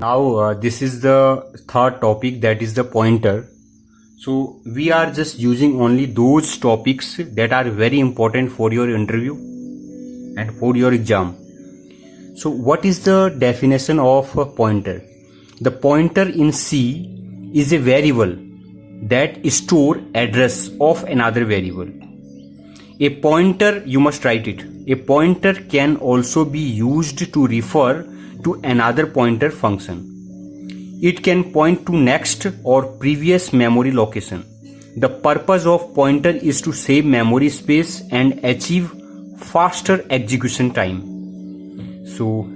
Now this is the third topic, that is the pointer. So we are just using only those topics that are very important for your interview and for your exam. So what is the definition of a pointer? The pointer in C is a variable that store address of another variable. A pointer, you must write it. A pointer can also be used to refer to another pointer function. It can point to next or previous memory location. The purpose of pointer is to save memory space and achieve faster execution time. So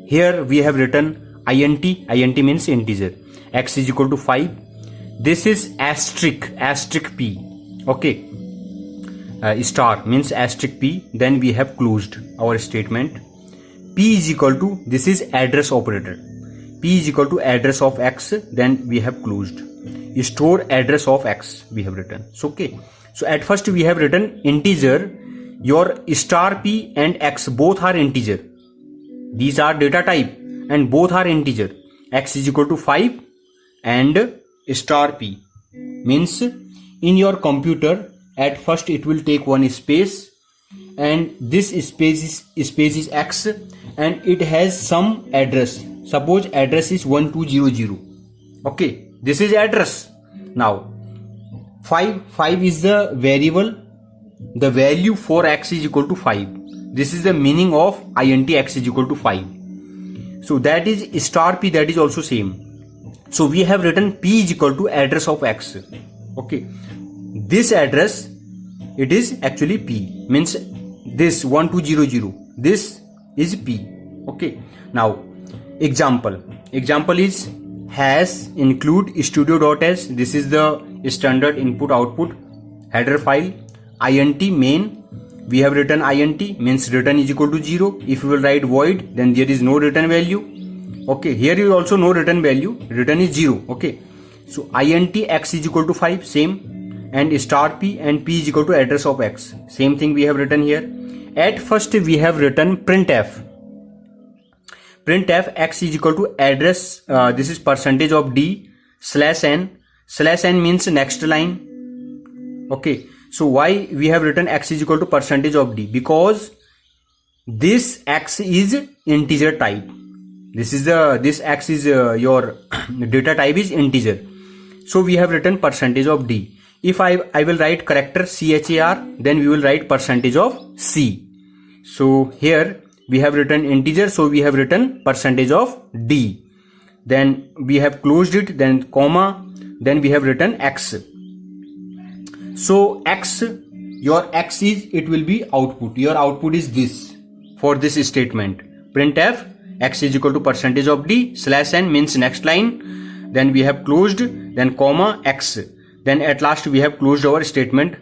here we have written int means integer, x is equal to 5. This is asterisk p, okay. Star means asterisk p, then we have closed our statement. P is equal to, this is address operator, p is equal to address of x, then we have closed. Store address of x we have written. So okay, so at first we have written integer. Your star p and x both are integer. These are data type and both are integer. X is equal to 5 and star p means in your computer at first it will take one space, and this space is x, and it has some address. Suppose address is 1200. Okay, this is address. Now 5 is the variable. The value for x is equal to 5. This is the meaning of int x is equal to 5. So that is star p, that is also same. So we have written p is equal to address of x. Okay, this address, it is actually p, means this 1200, this is p. Okay, now example is hash include studio.h. This is the standard input output header file. Int main, we have written int means return is equal to 0. If you will write void, then there is no return value. Okay, here you also no return value, return is 0. Okay, so int x is equal to 5, same, and star p, and p is equal to address of x, same thing we have written here. At first we have written printf x is equal to address, this is percentage of d /n means next line. Okay, so why we have written x is equal to percentage of d? Because this x is integer type. This x is your data type is integer. So we have written percentage of d. If I will write character char, then we will write percentage of c. So here we have written integer, so we have written percentage of d. Then we have closed it, then comma, then we have written x. So x, your x is, it will be output. Your output is this for this statement. Printf x is equal to percentage of d /n means next line. Then we have closed, then comma x. Then at last we have closed our statement.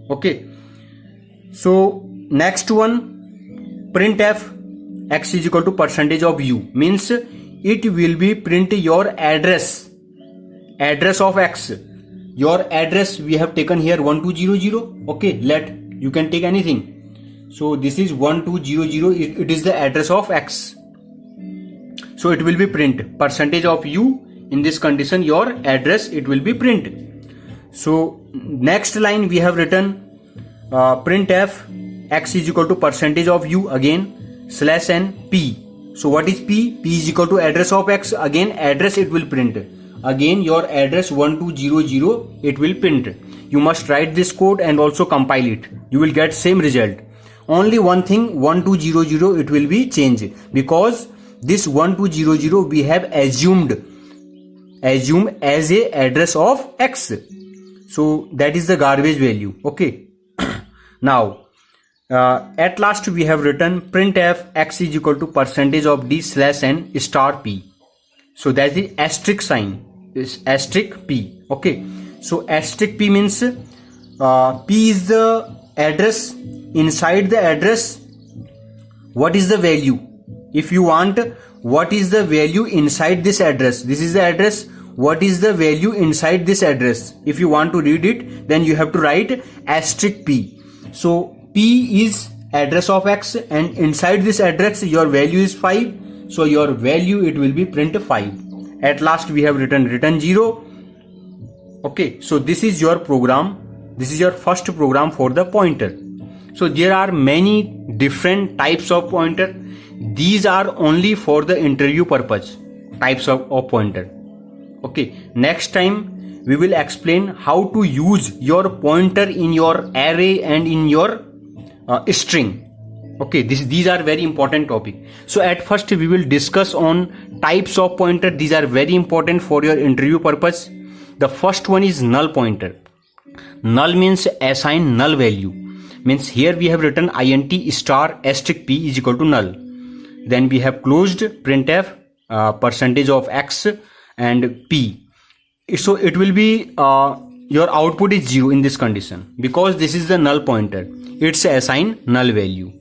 Okay, so next one, printf x is equal to percentage of u means it will be print your address of x. Your address we have taken here 1200. Okay, you can take anything. So this is 1200, it is the address of x. So it will be print percentage of u. In this condition your address, it will be print. So next line we have written printf x is equal to percentage of u, again /n p. So what is p? P is equal to address of x. Again address it will print. Again your address 1200 it will print. You must write this code and also compile it. You will get same result. Only one thing, 1200 it will be changed, because this 1200 we have assumed as a address of x. So that is the garbage value. Okay. Now at last we have written printf x is equal to percentage of d /n star p. So that is asterisk sign, is asterisk p. Okay, so asterisk p means p is the address. Inside the address, what is the value? If you want what is the value inside this address, this is the address, what is the value inside this address? If you want to read it, then you have to write asterisk p. So p is address of x, and inside this address your value is 5. So your value, it will be print 5. At last we have written return 0. Okay, so this is your program. This is your first program for the pointer. So there are many different types of pointer. These are only for the interview purpose, types of pointer. Okay, next time we will explain how to use your pointer in your array and in your string. Okay, these are very important topic. So at first we will discuss on types of pointer. These are very important for your interview purpose. The first one is null pointer. Null means assign null value. Means here we have written int star asterisk p is equal to null. Then we have closed printf percentage of x and p. So it will be your output is 0 in this condition because this is the null pointer. It's assign null value.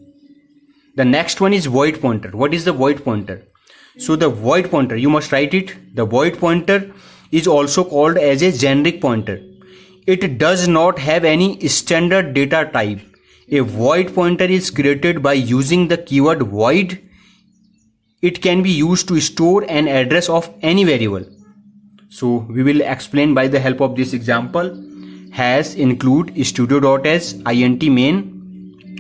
The next one is void pointer. What is the void pointer? So the void pointer, you must write it. The void pointer is also called as a generic pointer. It does not have any standard data type. A void pointer is created by using the keyword void. It can be used to store an address of any variable. So we will explain by the help of this example. Has include studio.h int main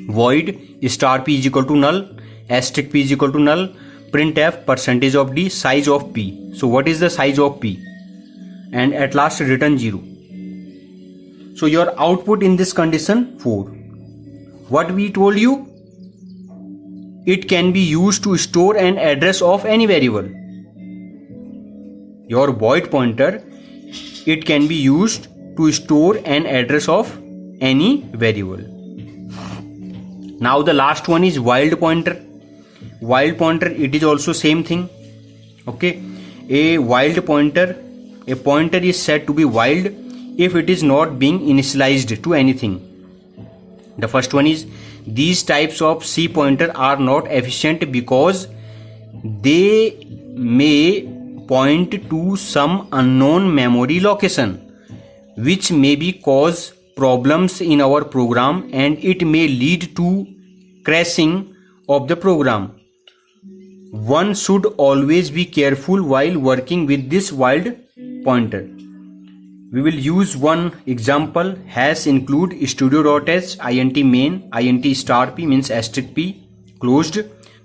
void star p is equal to null, asterisk p is equal to null, printf percentage of d size of p. So what is the size of p? And at last return 0. So your output in this condition 4. What we told you? It can be used to store an address of any variable. Your void pointer, it can be used to store an address of any variable. Now the last one is wild pointer. Wild pointer, it is also same thing. Okay, a wild pointer, a pointer is said to be wild if it is not being initialized to anything. The first one is these types of C pointer are not efficient because they may point to some unknown memory location which may be cause problems in our program and it may lead to crashing of the program. One should always be careful while working with this wild pointer. We will use one example. Has include studio.h int main int star p means asterisk p closed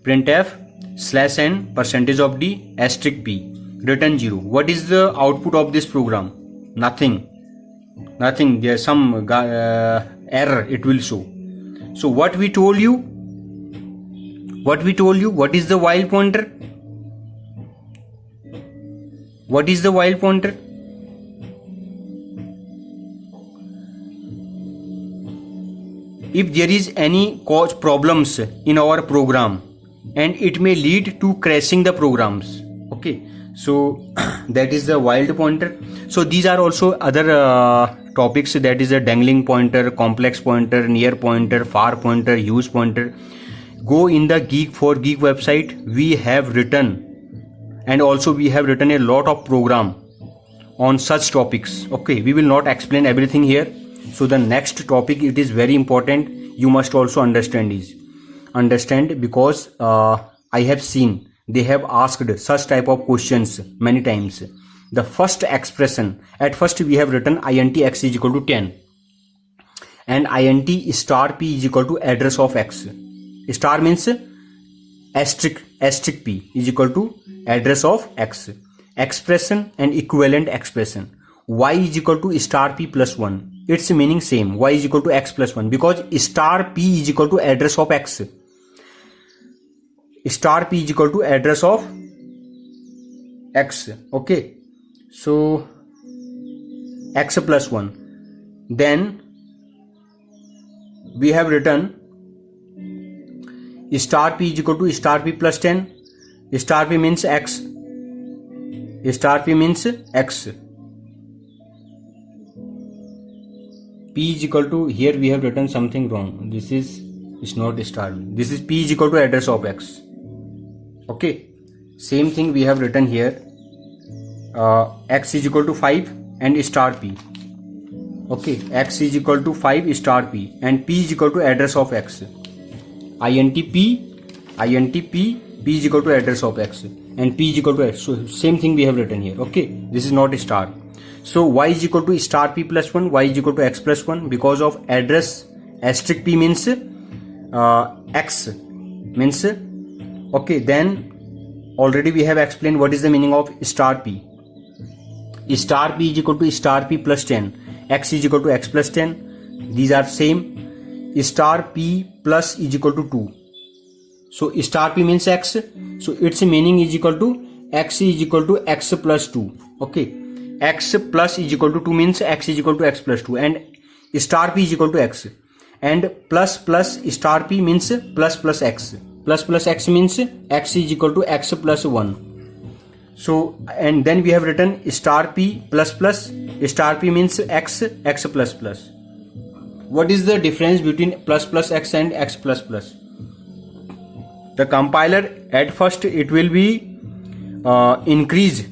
printf /n percentage of d asterisk p return 0. What is the output of this program? Nothing. There's some error it will show. So what we told you? What is the wild pointer? What is the wild pointer? If there is any cause problems in our program and it may lead to crashing the programs. Okay, so that is the wild pointer. So these are also other topics, that is a dangling pointer, complex pointer, near pointer, far pointer, use pointer. Go in the Geek4Geek website. We have written, and also we have written a lot of program on such topics. Okay, we will not explain everything here. So the next topic, it is very important. You must also understand because I have seen they have asked such type of questions many times. The first expression, at first we have written int x is equal to 10 and int star p is equal to address of x. Star means asterisk p is equal to address of x. Expression and equivalent expression. Y is equal to star p plus 1. Its meaning same. Y is equal to x plus 1 because star p is equal to address of x. Star p is equal to address of x. Okay. So x plus 1. Then we have written star p is equal to star p plus 10. Star p means x. Star p means x. P is equal to, here we have written something wrong. This is not star. This is p is equal to address of x. Okay. Same thing we have written here. X is equal to 5 and star p. Okay. X is equal to 5 star p and p is equal to address of x. int p P is equal to address of x, and P is equal to x. So same thing we have written here. Okay, this is not a star. So y is equal to star p plus 1, y is equal to x plus 1, because of address asterisk p means x means, okay, then already we have explained what is the meaning of star p. Star p is equal to star p plus 10, x is equal to x plus 10, these are same. Star p plus is equal to 2, so star p means x, so its meaning is equal to x is equal to x plus 2. Okay, x plus is equal to 2 means x is equal to x plus 2, and star p is equal to x, and plus plus star p means plus x, plus x means x is equal to x plus 1. So, and then we have written star p plus star p means x plus plus. What is the difference between plus x and x plus plus? The compiler at first it will be increase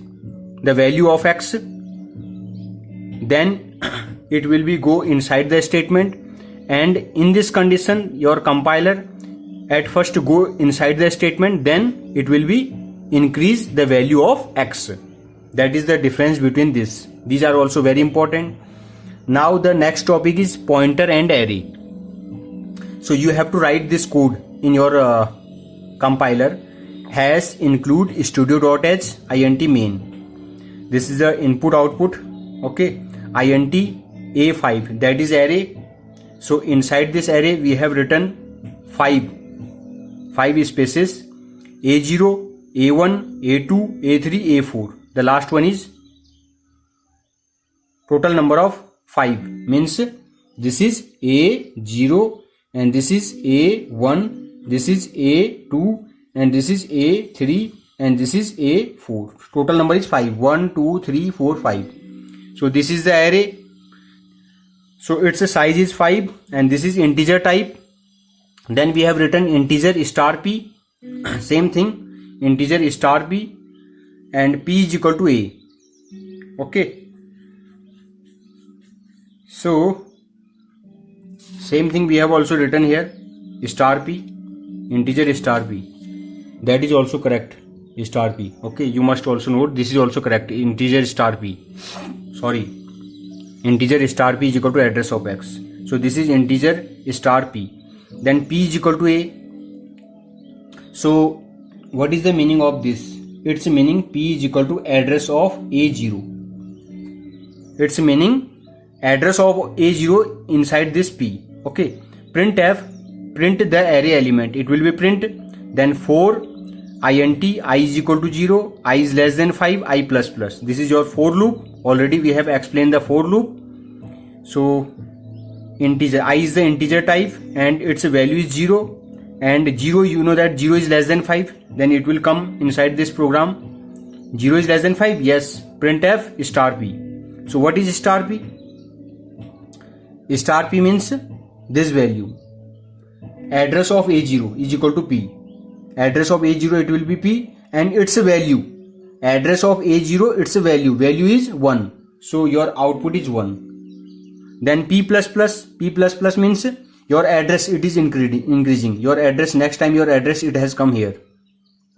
the value of x, then it will be go inside the statement, and in this condition your compiler at first go inside the statement, then it will be increase the value of x. That is the difference between this. These are also very important. Now the next topic is pointer and array. So you have to write this code in your compiler. Has include studio.h int main. This is the input output. Okay, int a5, that is array. So inside this array we have written 5 spaces, a0, a1, a2, a3, a4. The last one is total number of 5, means this is a0 and this is a1, this is a2 and this is a3 and this is a4. Total number is 5. 1 2 3 4 5. So this is the array. So its size is 5 and this is integer type. Then we have written integer star p, same thing, integer star p, and p is equal to a. Okay, so same thing we have also written here, star p, integer star p, that is also correct, star p. Okay, you must also note this is also correct, integer star p, sorry, integer star p is equal to address of x. So this is integer star p, then p is equal to a. So what is the meaning of this? Its meaning p is equal to address of a0. Its meaning address of a0 inside this p. Okay, printf, print the array element. It will be print, then for int I is equal to 0, I is less than 5, I plus plus. This is your for loop. Already we have explained the for loop. So integer I is the integer type and its value is 0, and 0, you know that 0 is less than 5, then it will come inside this program. 0 is less than 5, yes, printf star p. So what is star p? Star p means this value, address of a0 is equal to p, address of a0 it will be p, and its value, address of a0 its value is 1, so your output is 1. Then p plus plus means your address it is increasing, your address, next time your address it has come here.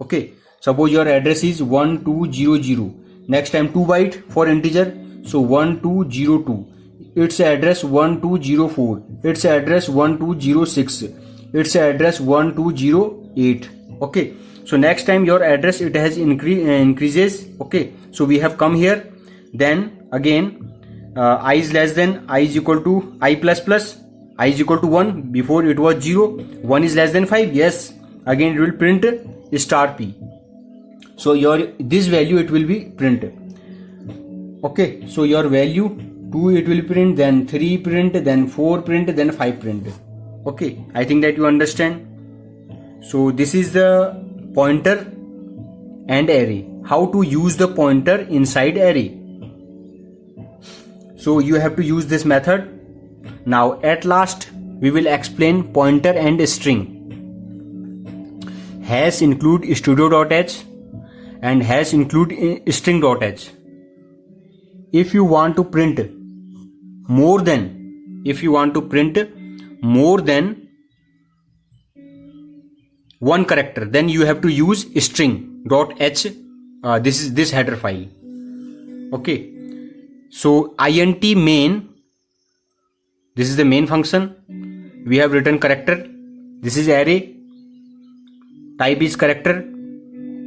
Okay, suppose your address is 1200, next time 2 byte for integer, so 1202, its address 1204, its address 1206, its address 1208. Okay, so next time your address it has increases. Okay, so we have come here, then again I is less than, I is equal to I plus plus, I is equal to 1, before it was 0, 1 is less than 5, yes, again it will print star p. So your this value it will be print. Okay, so your value 2 it will print, then 3 print, then 4 print, then 5 print. Okay, I think that you understand. So this is the pointer and array. How to use the pointer inside array? So you have to use this method. Now at last we will explain pointer and string. Has include studio.h and has include string.h. If you want to print more than one character, then you have to use string dot h. This is this header file. Okay, so int main, this is the main function. We have written character. This is array, type is character.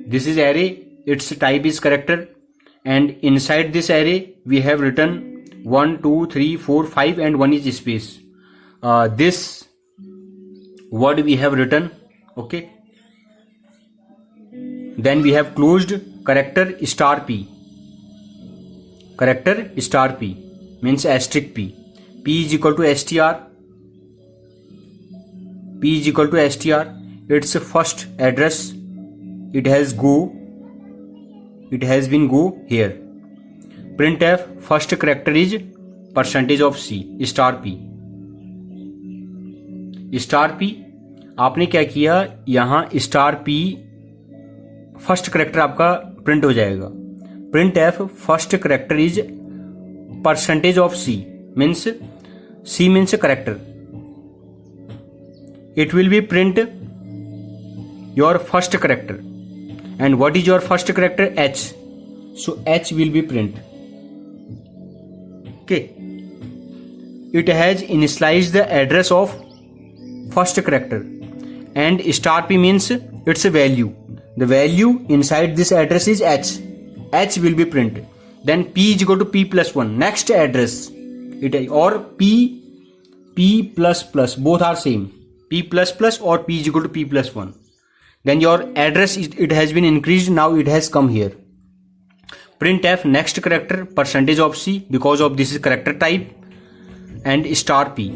This is array, its type is character, and inside this array we have written 1 2 3 4 5 and 1 is space. This word we have written. Okay, then we have closed character star p. Character star p means asterisk p. P is equal to str. P is equal to str. Its first address, it has been go here. Printf first character is percentage of c star p. Star p आपने क्या किया, यहां star p first character आपका print हो जाएगा. Print f first character is percentage of c means c means character. It will be print your first character and what is your first character h. So h will be print. Okay, it has initialised the address of first character and star p means its value. The value inside this address is h. H will be print. Then p is equal to p plus 1. Next address it or p plus plus both are same. P plus plus or p is equal to p plus 1. Then your address is, it has been increased. Now it has come here. Printf next character percentage of c because of this is character type and star p.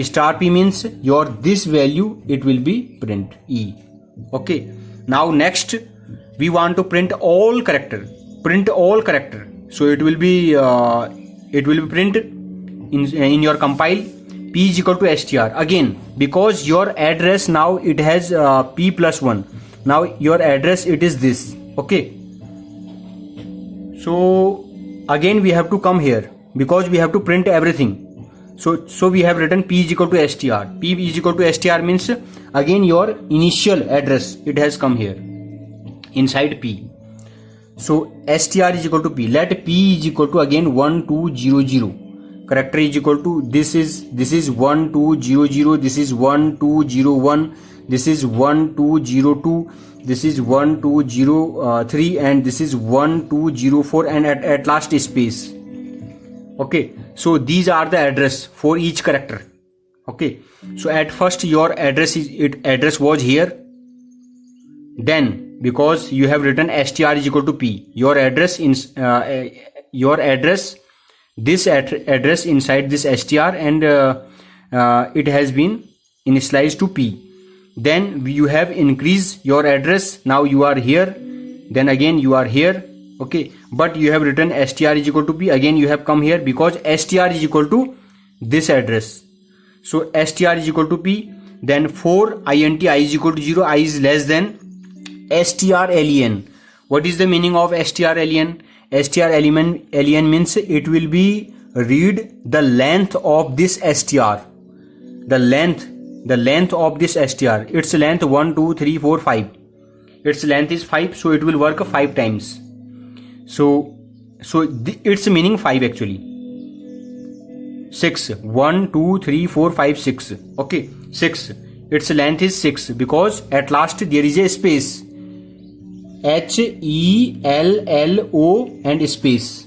Star p means your this value it will be print e. Okay, now next we want to print all character. So it will be print in your compile p is equal to str again because your address now it has p plus 1. Now your address it is this. Okay, so again we have to come here because we have to print everything. So we have written p is equal to str. P is equal to str means again your initial address it has come here inside p. So str is equal to p. Let p is equal to again 1200. Character is equal to this is 1200. This is 1201. This is 1202. This is 1203 and this is 1204 and at last space. Okay, so these are the address for each character. Okay, so at first your address was here. Then because you have written str is equal to p, your address this address inside this str and it has been initialized to p. Then you have increased your address. Now you are here. Then again you are here. Okay, but you have written str is equal to p. Again you have come here because str is equal to this address. So str is equal to p. Then for int I is equal to 0, I is less than strlen. What is the meaning of strlen? Strlen means it will be read the length of this str. The length of this str. Its length 1 2 3 4 5. Its length is 5, so it will work 5 times. So its meaning 5 actually. 6 1 2 3 4 5 6. Okay, 6. Its length is 6 because at last there is a space. HELLO and space.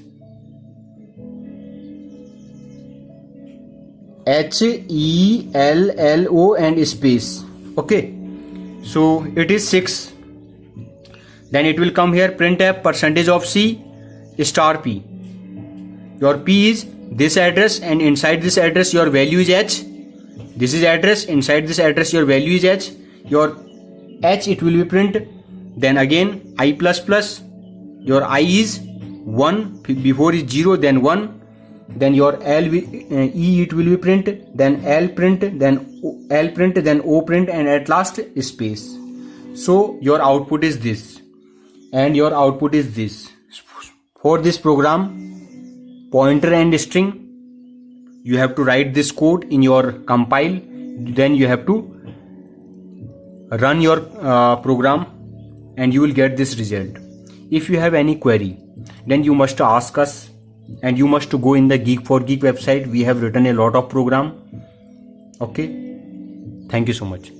HELLO and space. Okay, so it is 6. Then it will come here printf percentage of c star p. Your p is this address and inside this address your value is h. This is address, inside this address your value is h. Your h it will be print. Then again I plus plus, your I is 1, before is 0 then 1. Then your L E it will be print, then L print, then L print, then O print and at last space. So your output is this. And your output is this. For this program, pointer and string, you have to write this code in your compile. Then you have to run your program and you will get this result. If you have any query, then you must ask us, and you must go in the Geek for Geek website. We have written a lot of program. Okay, thank you so much.